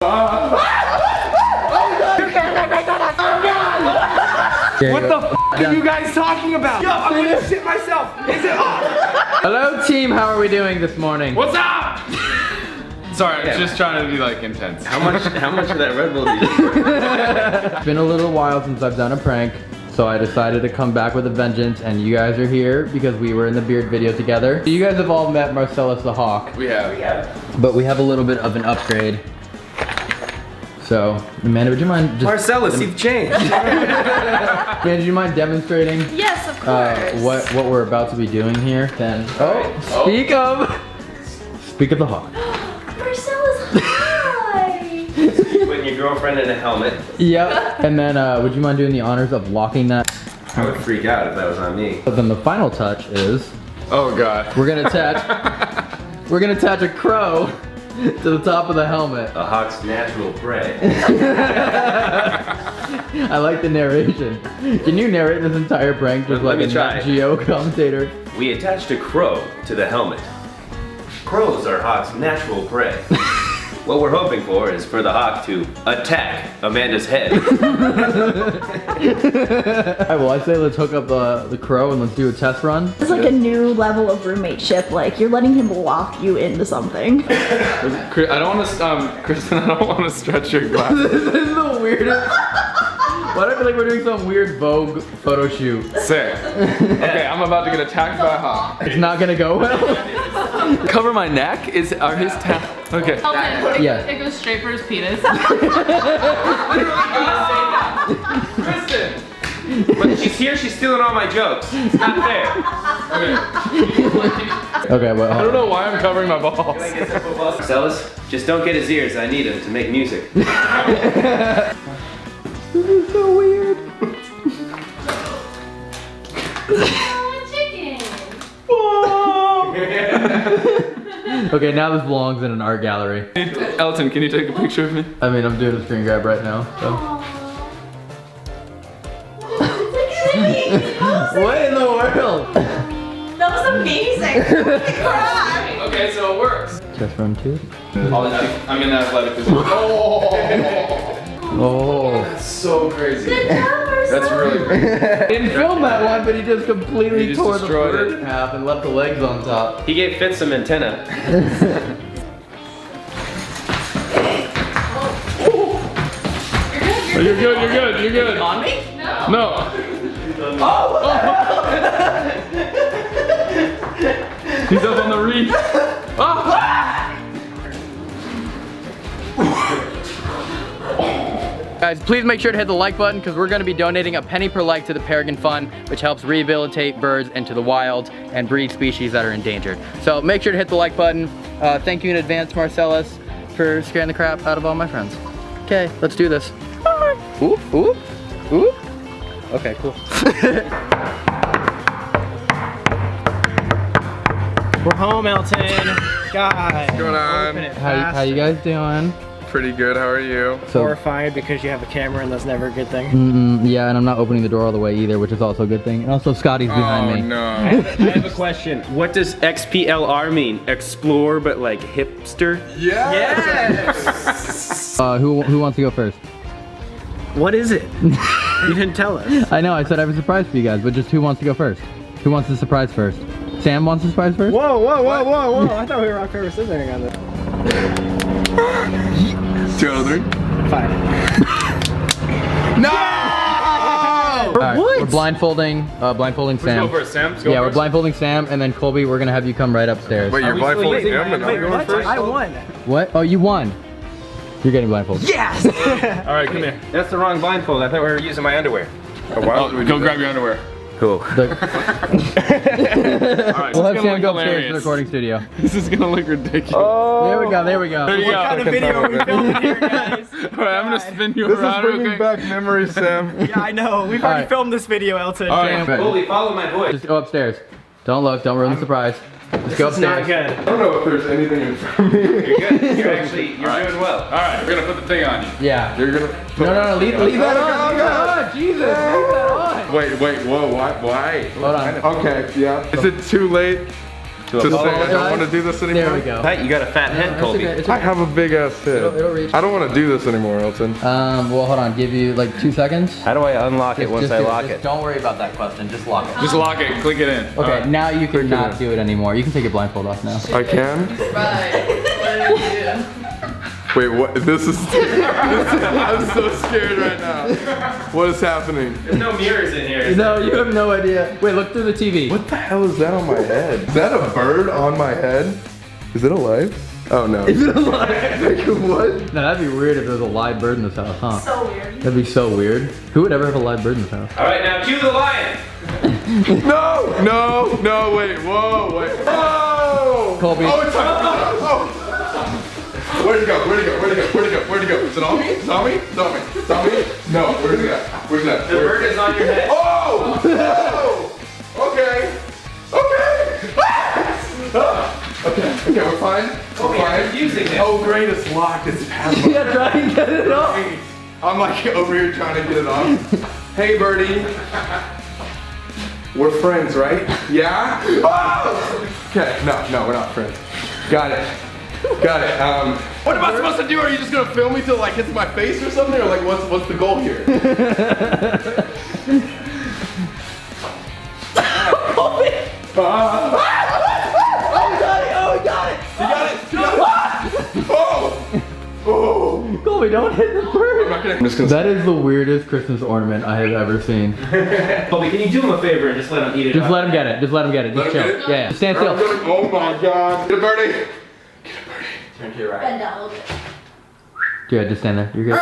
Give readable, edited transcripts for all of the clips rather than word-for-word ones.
What the f are you guys talking about? Yo, I'm gonna shit myself. Is it off? Hello team, how are we doing this morning? What's up? Sorry, I was just trying to be like intense. How much of that Red Bull do you? It's been a little while since I've done a prank, so I decided to come back with a vengeance, and you guys are here because we were in the beard video together. You guys have all met Marcellus the Hawk. We have. But we have a little bit of an upgrade. So, Amanda, would you mind just... Marcellus, you've changed. Amanda, do you mind demonstrating Yes, of course. what we're about to be doing here? Then, speak of the Hawk. Marcellus, hi! Putting your girlfriend in a helmet. Yep. And then, would you mind doing the honors of locking that? I would freak out if that was on me. But then the final touch is Oh god. we're gonna attach a crow to the top of the helmet. A hawk's natural prey. I like the narration. Can you narrate this entire prank just Let like me a try. Nat Geo commentator? We attached a crow to the helmet. Crows are hawk's natural prey. What we're hoping for is for the hawk to attack Amanda's head. Alright, well I say let's hook up the crow and let's do a test run. It's like a new level of roommateship. Like you're letting him lock you into something. I don't want to, Kristen, I don't want to stretch your glasses. This is the weirdest. Why do I feel like we're doing some weird Vogue photo shoot? Sick. Okay, I'm about to get attacked by a hawk. It's not gonna go well. Cover my neck are his Okay. Okay, Yeah. it goes straight for his penis. Kristen! But she's here, she's stealing all my jokes. It's not fair. Okay, well, I don't know why I'm covering my balls. Marcellus, just don't get his ears. I need him to make music. This is so weird. Chicken. Okay, now this belongs in an art gallery. Elton, can you take a picture of me? I mean, I'm doing a screen grab right now, so. What in the world? That was amazing. Holy crap. Okay, so it works. Test run 2. I'm in athletic position. Oh. That's so crazy. Good job, Marcellus. That's really crazy. Didn't film that one, but he just completely He just tore the destroyed bird it. in half and left the legs on top. He gave Fitz some antenna. You're good. On me? No. He's up on the reef. Guys, please make sure to hit the like button because we're going to be donating a penny per like to the Peregrine Fund, which helps rehabilitate birds into the wild and breed species that are endangered. So make sure to hit the like button. Thank you in advance, Marcellus, for scaring the crap out of all my friends. Okay, let's do this. Ooh, ooh, ooh. Okay, cool. We're home, Elton. God. What's going on? Open it How you guys doing? Pretty good, how are you? So, Horrified because you have a camera and that's never a good thing. yeah, and I'm not opening the door all the way either, which is also a good thing. And also Scotty's behind me. No. I have a question. What does XPLR mean? Explore, but like hipster? Yes! Who wants to go first? What is it? You didn't tell us. I know, I said I have a surprise for you guys, but just who wants to go first? Who wants the surprise first? Sam wants the surprise first? Whoa, whoa, whoa, whoa, whoa. I thought we were rock, paper, scissors on this. 2 out of 3. Fine. No! Alright, we're blindfolding Sam. Go first, Sam. Go Yeah, we're first. blindfolding Sam, and then Colby, we're gonna have you come right upstairs. Wait, you're blindfolding him and I'm going What? first? I won. What? Oh, you won. You're getting blindfolded. Yes! Alright, come here. That's the wrong blindfold. I thought we were using my underwear. Oh, go grab your underwear. Cool. Alright, We'll have this is Sam gonna go look upstairs to the hilarious. recording studio. This is gonna look ridiculous. Oh. There we go, there we go. There you go. What kind of video are we filming here, guys? Alright, I'm gonna spin you around real quick. back memories, Sam. Yeah, I know. We've already Alright. filmed this video, Elton. Alright. Holy, follow my voice. Just go upstairs. Don't look, don't ruin the surprise. Just go It's not upstairs. good. I don't know if there's anything in front of me. You're good. You're doing well. Alright, we're gonna put the thing on you. Yeah. You're gonna. No, leave that on. Leave that on. Jesus, leave that on. Wait, whoa, why? Hold on. Okay, yeah. Is it too late? to Just say I apologize. don't want to do this anymore. There we go. Hey, you got a fat head, It's Colby. okay, it's I okay. have a big ass head. It'll reach. I don't want to do this anymore, Elton. Well, hold on. Give you like 2 seconds. How do I unlock it once I do lock Just it? Don't worry about that question. Just lock it. Just lock it, click it in. Okay, Alright. now you can Click it not in. do it anymore. You can take your blindfold off now. I can? Right. Wait, what? This is. I'm so scared right now. What is happening? There's no mirrors in here. No, you have no idea. Wait, look through the TV. What the hell is that on my head? Is that a bird on my head? Is it alive? Oh no. Is it alive? Like, what? No, that'd be weird if there was a live bird in this house, huh? So weird. That'd be so weird. Who would ever have a live bird in this house? All right, now cue the lion. No! No! No! Wait! Whoa! Wait! Oh! Colby. Oh! It's time! Oh! Where'd it go? Where'd it go? Where'd it go? Where'd it go? Where'd it go? Is it on me? Is it on me? Is it on me? Is it on me? No. Where's it at? Where's it at? The bird is on your head. Oh! Oh! Okay. Okay. Ah! Okay. Okay. We're fine. Colby, We're you're fine. confusing him. Oh, great! It's locked. It's padlocked. Yeah, try and get it off. Great. I'm like over here trying to get it off. Hey, birdie. We're friends, right? Yeah? Oh! Okay, no, we're not friends. Got it. Got it. What am I supposed to do? Are you just gonna film me till it like hits my face or something? Or like what's the goal here? Oh! Oh! Colby, don't hit the bird. I'm just gonna That is the weirdest Christmas ornament I have ever seen. Colby, can you do him a favor and just let him eat it? Just up? let him get it. Just let him get it. Just Let him chill. get it? Yeah, yeah. Stand still. Oh my god. Get a birdie. Turn to your right. Bend down a little bit. Yeah, just stand there. You're good.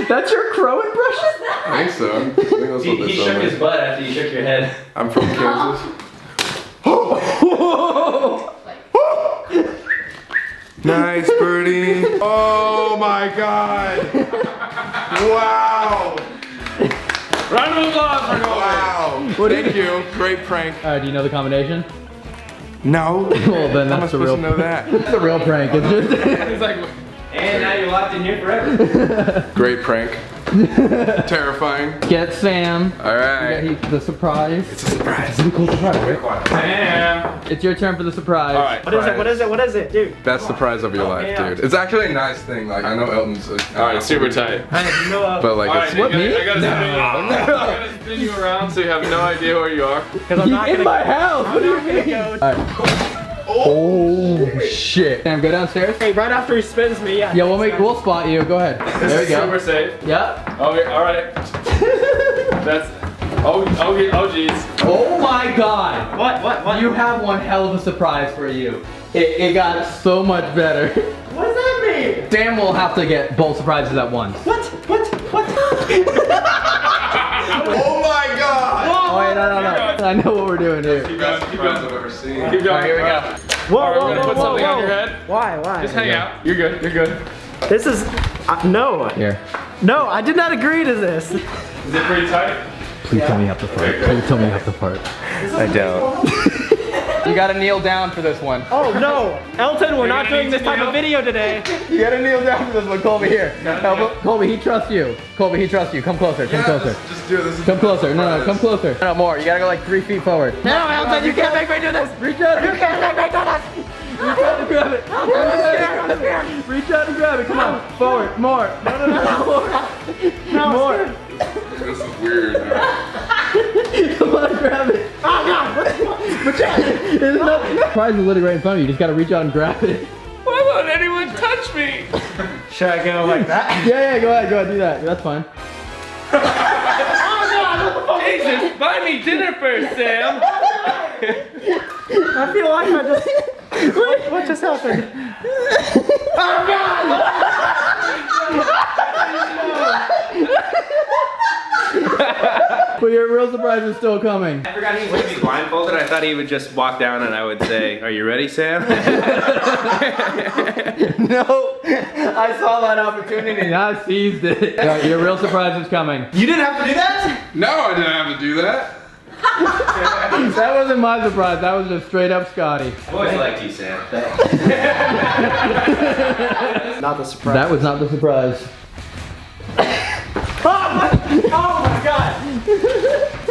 That's your crow impression? I think so. I think that's what He this shook sounds his like. butt after you shook your head. I'm from Kansas. Nice birdie. Oh my god. Wow. Round of applause for Colby. Wow. Thank you. Great prank. Alright, do you know the combination? No. Well, then How am I that's the supposed real. to know that? That's the real prank. It's just. He's like, And now you're locked in here forever. Great prank. Terrifying. Get Sam. Alright. Get the surprise. It's a surprise. It's a cool surprise, right? damn. It's your turn for the surprise. All right. What is it? What is it? What is it, dude? Best surprise of your life, yeah. dude. It's actually a nice thing. Like I know Elton's. Like, All right, super tight. You know, But like, All right, it's, you gotta- me? I gotta spin you around so you have no idea where you are. because I'm not In gonna. my house. What do you mean? Go. Oh shit! Sam, go downstairs. Hey, right after he spins me, yeah. Yeah, we'll spot you. Go ahead. There we Super go. safe. Yeah. Oh, all right. That's. Oh, geez. Oh my god! What? You have one hell of a surprise for you. It got so much better. What does that mean? Sam will have to get both surprises at once. What? oh my god! Oh wait, no. I know what we're doing here. Best surprise I've ever seen. Keep going. Alright, here we go. Whoa, All right, we're gonna put something on your head. Why? Just hang out. You're good. You're good. This is no. Here. No, I did not agree to this. Is it pretty tight? Please tell me you have to fart. Please tell me you have to fart. I don't. You gotta kneel down for this one. Oh no, Elton, we're not gonna doing need this to type kneel? of video today. You gotta kneel down for this one, Colby. Here. No, Colby, he trusts you. Colby, he trusts you. Come closer. Come closer. Just do it. This is Come closer. No, come closer. No, more. You gotta go like 3 feet forward. No, Elton, you can't make me do this. Reach out. You can't make me do this. Reach out and grab it. Reach out and grab it. Come on. Forward. More. No. More. This is weird. Come on, grab it. Oh God. There's nothing. Prize is literally right in front of you. You just gotta reach out and grab it. Why won't anyone touch me? Should I go like that? Yeah, go ahead. Do that. That's fine. Jesus, buy me dinner first, Sam. I feel like I just. What just happened? But your real surprise is still coming. I forgot he was gonna be blindfolded. I thought he would just walk down and I would say, "Are you ready, Sam?" No, I saw that opportunity and I seized it. Your real surprise is coming. You didn't have to do that? No, I didn't have to do that. That wasn't my surprise. That was just straight up Scotty. I've always liked you, Sam. Not the surprise. That was not the surprise. Oh my god!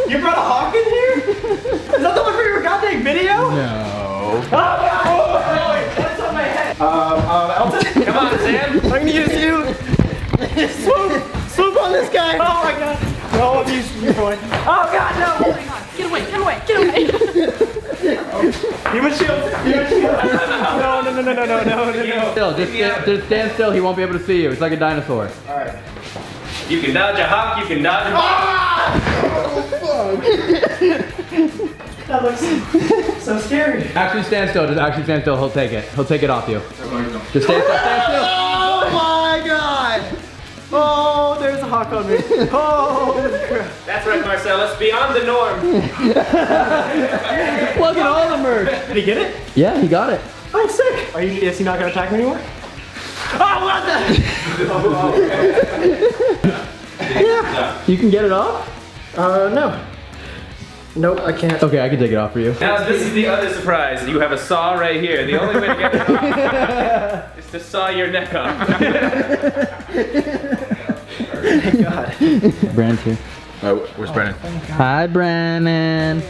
You brought a hawk in here? that the one for your goddamn video? No. Oh, what's on my head? Elton? Come on, Sam. I'm gonna use you. Swoop on this guy. Oh my god. No, I'm using your one. Oh god, no. Oh my god. Get away, get away, get away. Give a shield. Give a shield. No. Still, just stand still. He won't be able to see you. It's like a dinosaur. You can dodge a hawk, you can dodge a hawk. That looks so scary. Actually stand still. Just actually stand still. He'll take it. He'll take it off you. Just stand still. Stand still. Oh my god. Oh, there's a hawk on me. Oh, crap. That's right, Marcellus. Beyond the norm. Look at all the merch. Did he get it? Yeah, he got it. Oh, sick. Is he not gonna attack me anymore? Oh, what the? You can get it off? No. Nope, I can't. Okay, I can take it off for you. Now this is the other surprise. You have a saw right here. The only way to get it off is to saw your neck off. Brandon's here. Where's Brandon? Hi, Brandon.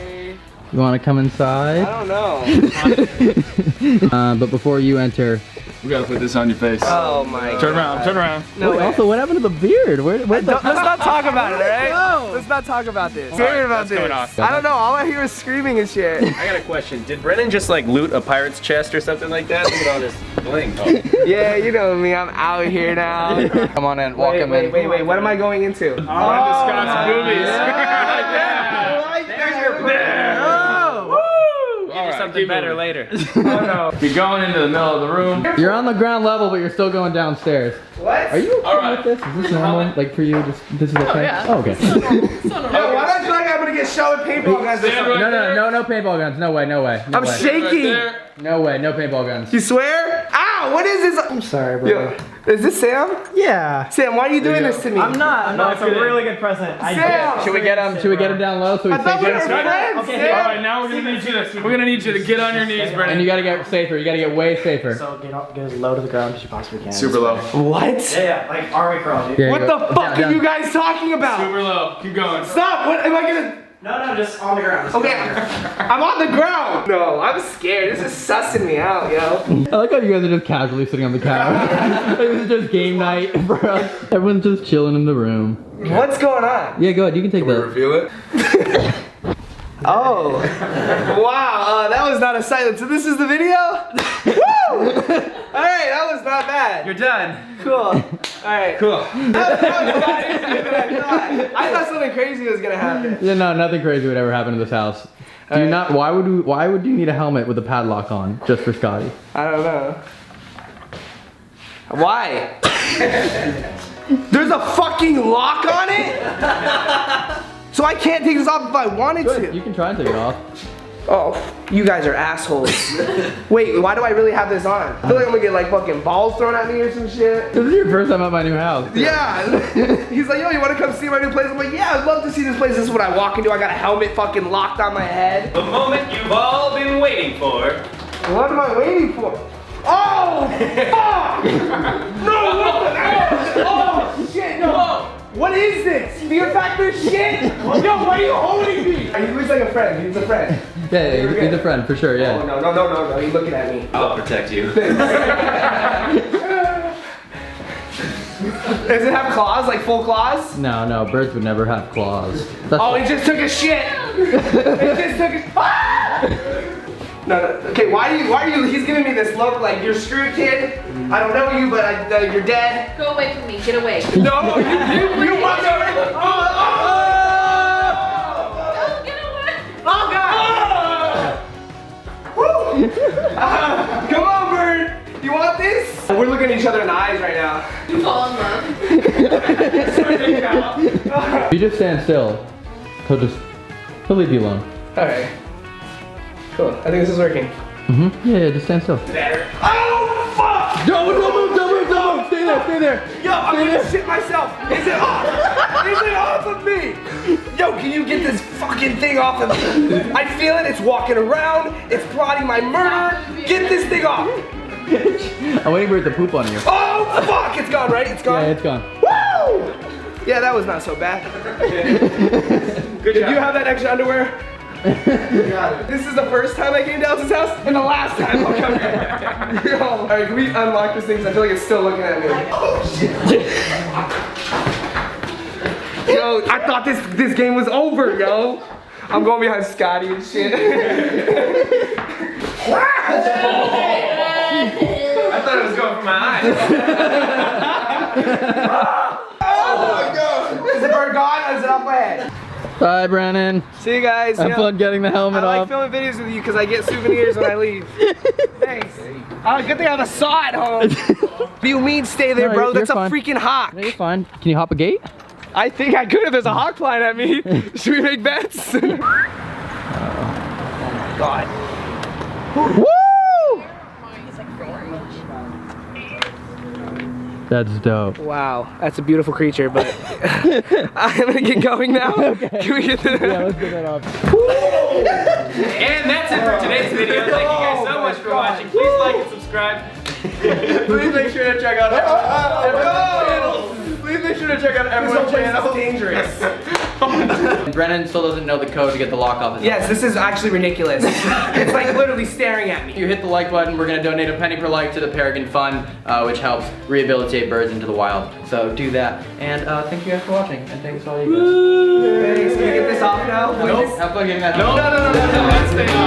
You want to come inside? I don't know. But before you enter, We gotta put this on your face. Oh my god. Turn around, turn around. No wait, way. also, what happened to the beard? Let's Let's not talk about it, alright? No. Let's not talk about this. Scared about this. I don't know. All I hear is screaming and shit. I got a question. Did Brennan just like loot a pirate's chest or something like that? Look at all this bling. Oh. Yeah, you know me. I'm out here now. Come on in, walk him in. Wait. What am I going into? Scott's boobies. There's your plan. Oh. Give you something better later. You're going into the middle of the room. You're on the ground level, but you're still going downstairs. What? Are you okay Alright. with this? Is this normal? Like for you, this is okay? yeah. Oh, okay. So normal. Yo, why do I feel like I'm gonna get shot with paintball guns? Stand right there. No paintball guns. No way. No I'm way. shaking. Right there. No way. No paintball guns. You swear? Ow! What is this? I'm sorry, bro. Yo, is this Sam? Yeah. Sam, why are you doing this to me? I'm not. It's a really good present. Sam! Should we get him? Should we get him down low so I he's thought we were safer? friends, Okay, Sam! All right, now we're gonna need you to. We're gonna need you to get on your knees, And Brennan. you gotta get safer. You gotta get way safer. So get as low to the ground as you possibly can. Super low. What? Yeah, like army crawl, dude. Yeah, What you the go- fuck down, are you guys talking about? Super low. Keep going. Stop! What am I gonna... No, just on the ground. Okay, I'm on the ground! No, I'm scared. This is sussing me out, yo. I like how you guys are just casually sitting on the couch. Like, this is just game night for us. Everyone's just chilling in the room. What's going on? Yeah, go ahead. You can take that. Reveal it. Oh. Wow, that was not a silence. So this is the video? Woo! Alright, that was not bad. You're done. Cool. Alright. Cool. That was a lot easier than I thought. I thought something crazy was gonna happen. Yeah, no, nothing crazy would ever happen in this house. Do you not? Why would you need a helmet with a padlock on just for Scotty? I don't know. Why? There's a fucking lock on it? So I can't take this off if I wanted Good. to. You can try and take it off. Oh, you guys are assholes. Wait, why do I really have this on? I feel like I'm gonna get like fucking balls thrown at me or some shit. This is your first time at my new house. Yeah. He's like, yo, you wanna come see my new place? I'm like, yeah, I'd love to see this place. This is what I walk into. I got a helmet fucking locked on my head. The moment you've all been waiting for. What am I waiting for? Oh, fuck! No, what the hell? Oh, shit, no. What is this? Fear Factor shit? Yo, why are you holding me? He looks like a friend. He's a friend. Yeah, he's a friend for sure. Oh, Yeah. no. He's looking at me. I'll protect you. Does it have claws, like full claws? No, birds would never have claws. That's Oh, he just took a shit. He just took a. Ah! No. Okay, why are you? He's giving me this look like you're screwed, kid. I don't know you, but you're dead. Go away from me. Get away. No, you want to. Oh! Oh, get away. Oh God! Woo! Come on, bird. You want this? We're looking at each other in the eyes right now. You fall in love. You just stand still. He'll leave you alone. All right. Cool. I think this is working. Yeah, just stand still. Better. Oh fuck! Don't move. Stay there. Yo, I'm gonna shit myself. Is it off? Is it off of me? Yo, can you get this fucking thing off of me? I feel it. It's walking around. It's plotting my murder. Get this thing off. I'm waiting for it to poop on you. Oh fuck! It's gone, right? It's gone. Yeah, it's gone. Woo! Yeah, that was not so bad. Good Did job. you have that extra underwear? This is the first time I came to Alex's house and the last time I'll come here. Yo, all right, can we unlock this thing? 'Cause I feel like it's still looking at me. Oh shit. Yo, I thought this game was over, yo. I'm going behind Scotty and shit. I thought it was going for my eyes. Oh my god. Is the bird gone or is it off my head? Bye, Brennan. See you guys. Have fun getting the helmet I like off. filming videos with you because I get souvenirs when I leave. Thanks. Good thing I have a saw at home. What you mean stay there, No, bro? you're That's a fine. freaking hawk. No, you're fine. Can you hop a gate? I think I could if there's a hawk flying at me. Should we make bets? Oh my god. Woo! That's dope. Wow, that's a beautiful creature, but I'm gonna get going now. Okay. Can we get the Let's get that off. And that's it for today's video. Thank you guys so much for watching. Please like and subscribe. Please make sure to check out everyone's channel. Please make sure to check out everyone's channel. This is dangerous. Brennan still doesn't know the code to get the lock off his Yes, this is actually ridiculous. It's like literally staring at If me. you hit the like button, we're gonna donate a penny per like to the Peregrine Fund, which helps rehabilitate birds into the wild. So do that. And thank you guys for watching. And thanks to all you guys. Thanks. Can we get this off now? Nope. Have fun getting that. No, no, no, no, no, no, that's staying on.